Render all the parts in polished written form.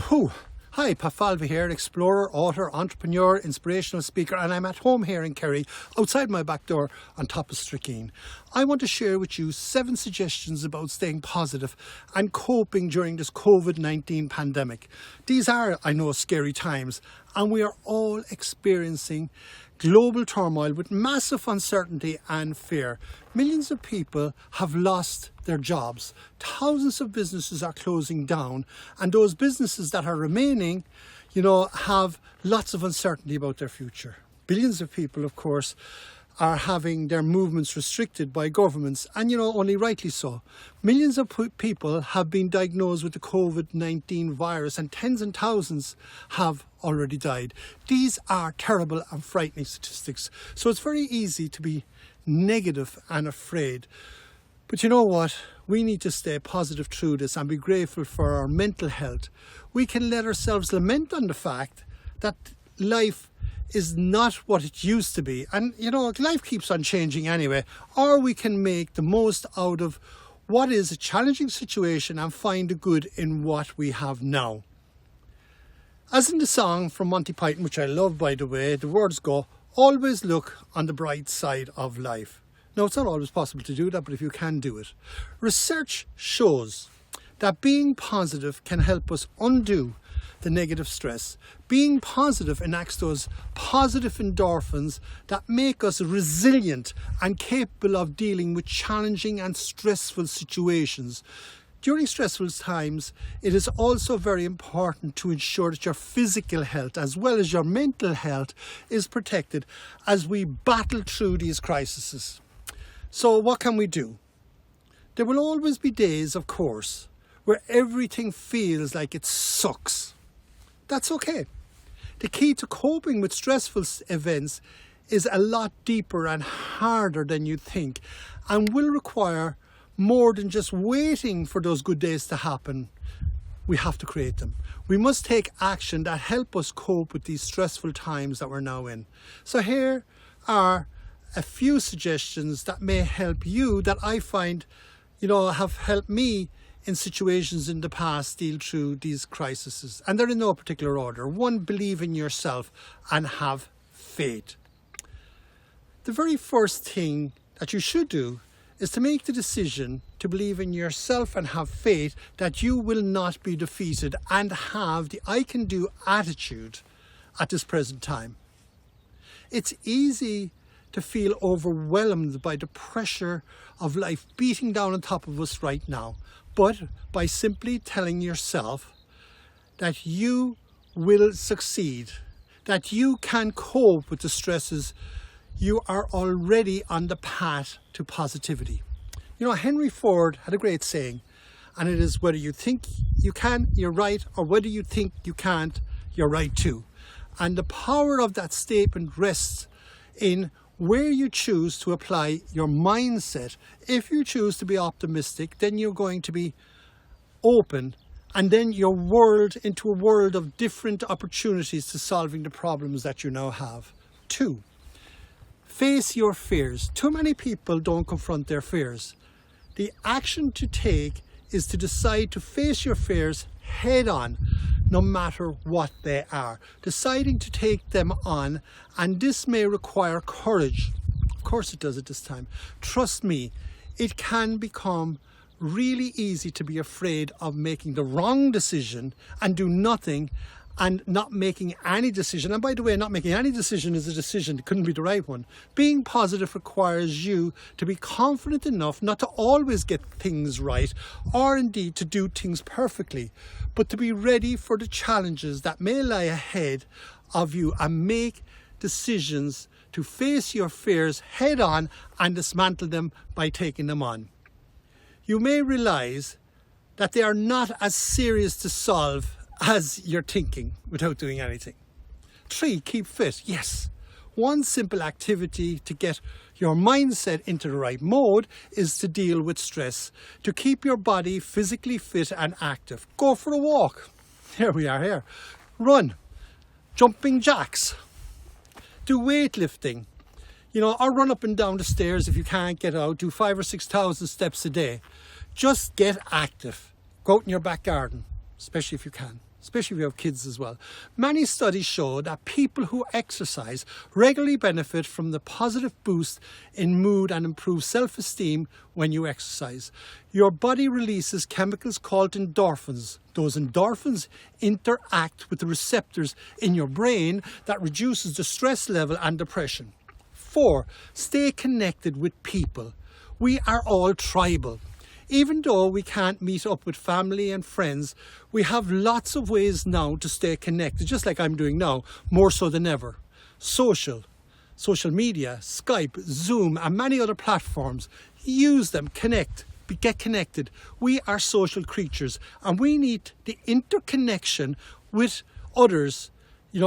Whew. Hi, Pat Falvey here, explorer, author, entrepreneur, inspirational speaker, and I'm at home here in Kerry, outside my back door on top of Strickeen. I want to share with you 7 suggestions about staying positive and coping during this COVID-19 pandemic. These are, I know, scary times, and we are all experiencing global turmoil with massive uncertainty and fear. Millions of people have lost their jobs. Thousands of businesses are closing down, and those businesses that are remaining, have lots of uncertainty about their future. Billions of people, of course, are having their movements restricted by governments, and only rightly so. Millions of people have been diagnosed with the COVID-19 virus, and tens and thousands have already died. These are terrible and frightening statistics. So it's very easy to be negative and afraid. But you know what? We need to stay positive through this and be grateful for our mental health. We can let ourselves lament on the fact that life is not what it used to be. And life keeps on changing anyway. Or we can make the most out of what is a challenging situation and find the good in what we have now. As in the song from Monty Python, which I love by the way, the words go, "Always look on the bright side of life." Now, it's not always possible to do that, but if you can, do it. Research shows that being positive can help us undo the negative stress. Being positive enacts those positive endorphins that make us resilient and capable of dealing with challenging and stressful situations. During stressful times, it is also very important to ensure that your physical health as well as your mental health is protected as we battle through these crises. So what can we do? There will always be days, of course, where everything feels like it sucks. That's okay. The key to coping with stressful events is a lot deeper and harder than you think, and will require more than just waiting for those good days to happen. We have to create them. We must take action that help us cope with these stressful times that we're now in. So here are a few suggestions that may help you, that I find, have helped me in situations in the past deal through these crises. And they're in no particular order. 1, believe in yourself and have faith. The very first thing that you should do is to make the decision to believe in yourself and have faith that you will not be defeated, and have the I can do attitude at this present time. It's easy to feel overwhelmed by the pressure of life beating down on top of us right now. But by simply telling yourself that you will succeed, that you can cope with the stresses, you are already on the path to positivity. Henry Ford had a great saying, and it is, whether you think you can, you're right, or whether you think you can't, you're right too. And the power of that statement rests in where you choose to apply your mindset. If you choose to be optimistic, then you're going to be open, and then your world into a world of different opportunities to solving the problems that you now have. 2, face your fears. Too many people don't confront their fears. The action to take is to decide to face your fears head on, no matter what they are. Deciding to take them on, and this may require courage. Of course it does at this time. Trust me, it can become really easy to be afraid of making the wrong decision and do nothing, and not making any decision. And by the way, not making any decision is a decision. It couldn't be the right one. Being positive requires you to be confident enough not to always get things right, or indeed to do things perfectly, but to be ready for the challenges that may lie ahead of you, and make decisions to face your fears head on and dismantle them by taking them on. You may realize that they are not as serious to solve as you're thinking without doing anything. 3, keep fit. Yes, one simple activity to get your mindset into the right mode is to deal with stress, to keep your body physically fit and active. Go for a walk. Here we are here. Run, jumping jacks, do weightlifting, or run up and down the stairs if you can't get out. Do 5,000 or 6,000 steps a day. Just get active. Go out in your back garden, especially if you can. especially if you have kids as well. Many studies show that people who exercise regularly benefit from the positive boost in mood and improved self-esteem when you exercise. Your body releases chemicals called endorphins. Those endorphins interact with the receptors in your brain that reduces the stress level and depression. 4. Stay connected with people. We are all tribal. Even though we can't meet up with family and friends, we have lots of ways now to stay connected, just like I'm doing now, more so than ever. Social media, Skype, Zoom, and many other platforms. Use them, get connected. We are social creatures, and we need the interconnection with others,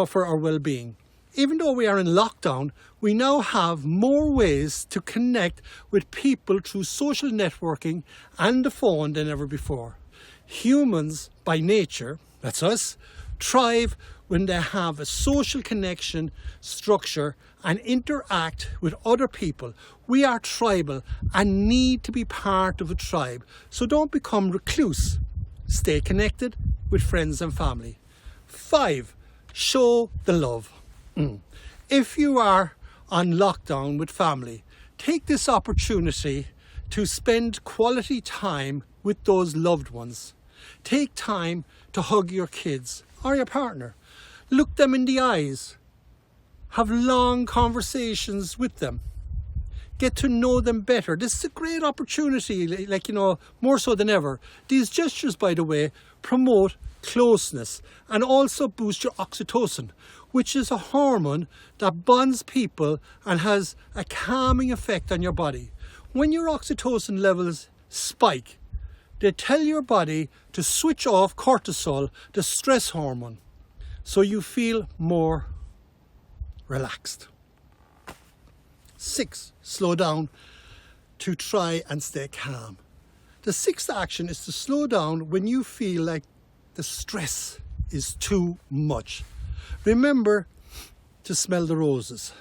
for our well-being. Even though we are in lockdown, we now have more ways to connect with people through social networking and the phone than ever before. Humans, by nature, that's us, thrive when they have a social connection, structure, and interact with other people. We are tribal and need to be part of a tribe. So don't become recluse. Stay connected with friends and family. 5. Show the love. If you are on lockdown with family, take this opportunity to spend quality time with those loved ones. Take time to hug your kids or your partner. Look them in the eyes. Have long conversations with them. Get to know them better. This is a great opportunity, more so than ever. These gestures, by the way, promote closeness and also boost your oxytocin, which is a hormone that bonds people and has a calming effect on your body. When your oxytocin levels spike, they tell your body to switch off cortisol, the stress hormone, so you feel more relaxed. 6. Slow down to try and stay calm. The 6th action is to slow down when you feel like the stress is too much. Remember to smell the roses.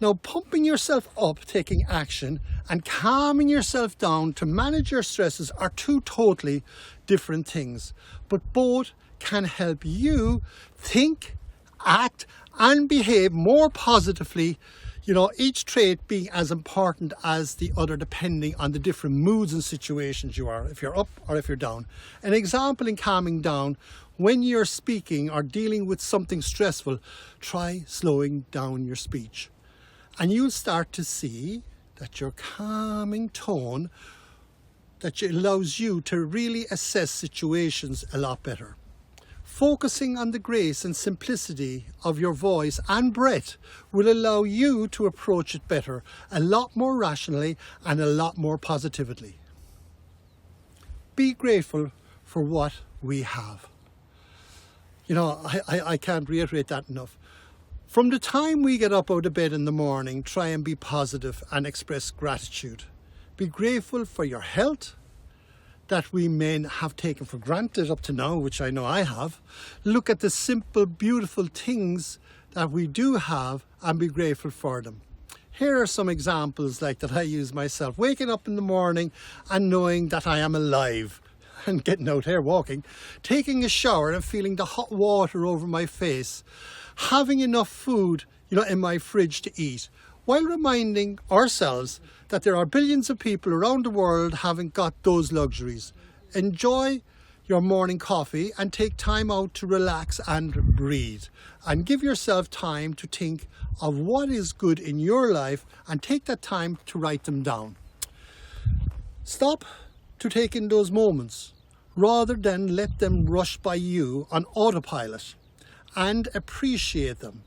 Now, pumping yourself up, taking action, and calming yourself down to manage your stresses are two totally different things, but both can help you think, act, and behave more positively, each trait being as important as the other depending on the different moods and situations you are, if you're up or if you're down. An example in calming down: when you're speaking or dealing with something stressful, try slowing down your speech. And you'll start to see that your calming tone that allows you to really assess situations a lot better. Focusing on the grace and simplicity of your voice and breath will allow you to approach it better, a lot more rationally and a lot more positively. Be grateful for what we have. I can't reiterate that enough. From the time we get up out of bed in the morning, try and be positive and express gratitude. Be grateful for your health that we may have taken for granted up to now, which I know I have. Look at the simple, beautiful things that we do have and be grateful for them. Here are some examples that I use myself. Waking up in the morning and knowing that I am alive and getting out here walking, taking a shower and feeling the hot water over my face, having enough food, in my fridge to eat, while reminding ourselves that there are billions of people around the world haven't got those luxuries. Enjoy your morning coffee and take time out to relax and breathe, and give yourself time to think of what is good in your life and take that time to write them down. Stop to take in those moments rather than let them rush by you on autopilot, and appreciate them.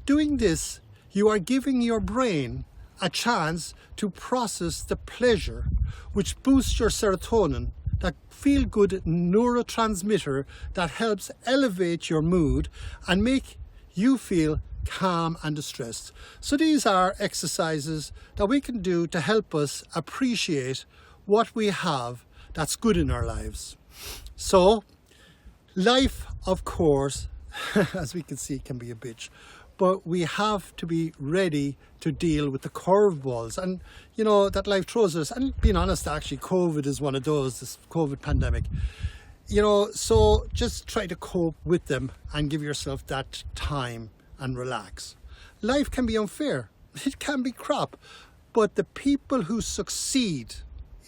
Doing this, you are giving your brain a chance to process the pleasure, which boosts your serotonin, that feel-good neurotransmitter that helps elevate your mood and make you feel calm and distressed. So these are exercises that we can do to help us appreciate what we have that's good in our lives. So life, of course, as we can see, can be a bitch, but we have to be ready to deal with the curveballs and that life throws us. And being honest, actually COVID is one of those, this COVID pandemic. So just try to cope with them and give yourself that time and relax. Life can be unfair, it can be crap, but the people who succeed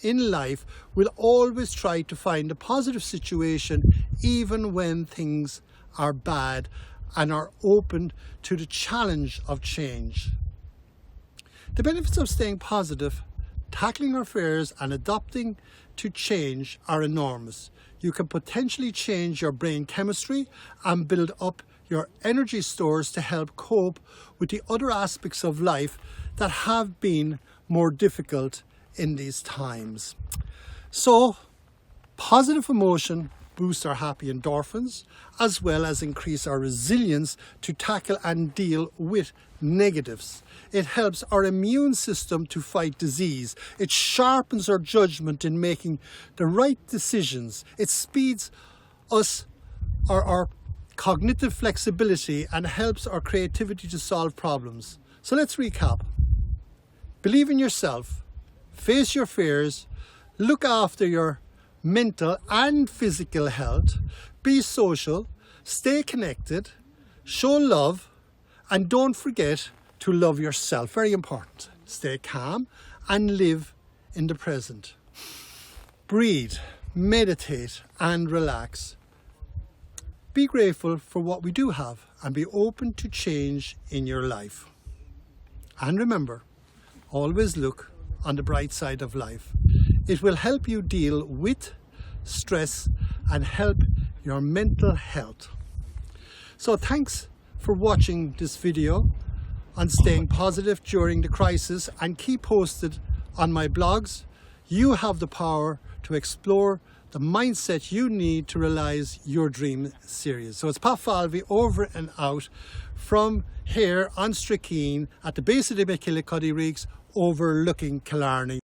in life will always try to find a positive situation even when things are bad, and are open to the challenge of change. The benefits of staying positive, tackling our fears and adapting to change are enormous. You can potentially change your brain chemistry and build up your energy stores to help cope with the other aspects of life that have been more difficult in these times. So, positive emotion boosts our happy endorphins, as well as increase our resilience to tackle and deal with negatives. It helps our immune system to fight disease. It sharpens our judgment in making the right decisions. It speeds us our cognitive flexibility and helps our creativity to solve problems. So let's recap. Believe in yourself, face your fears, look after your mental and physical health, be social, stay connected, show love, and don't forget to love yourself. Very important. Stay calm and live in the present. Breathe, meditate, and relax. Be grateful for what we do have and be open to change in your life. And remember, always look on the bright side of life. It will help you deal with stress and help your mental health. So thanks for watching this video on staying positive during the crisis, and keep posted on my blogs. You have the power to explore the mindset you need to realize your dream series. So it's Pat Falvey over and out from here on Strickeen at the base of the McKillicuddy Reeks overlooking Killarney.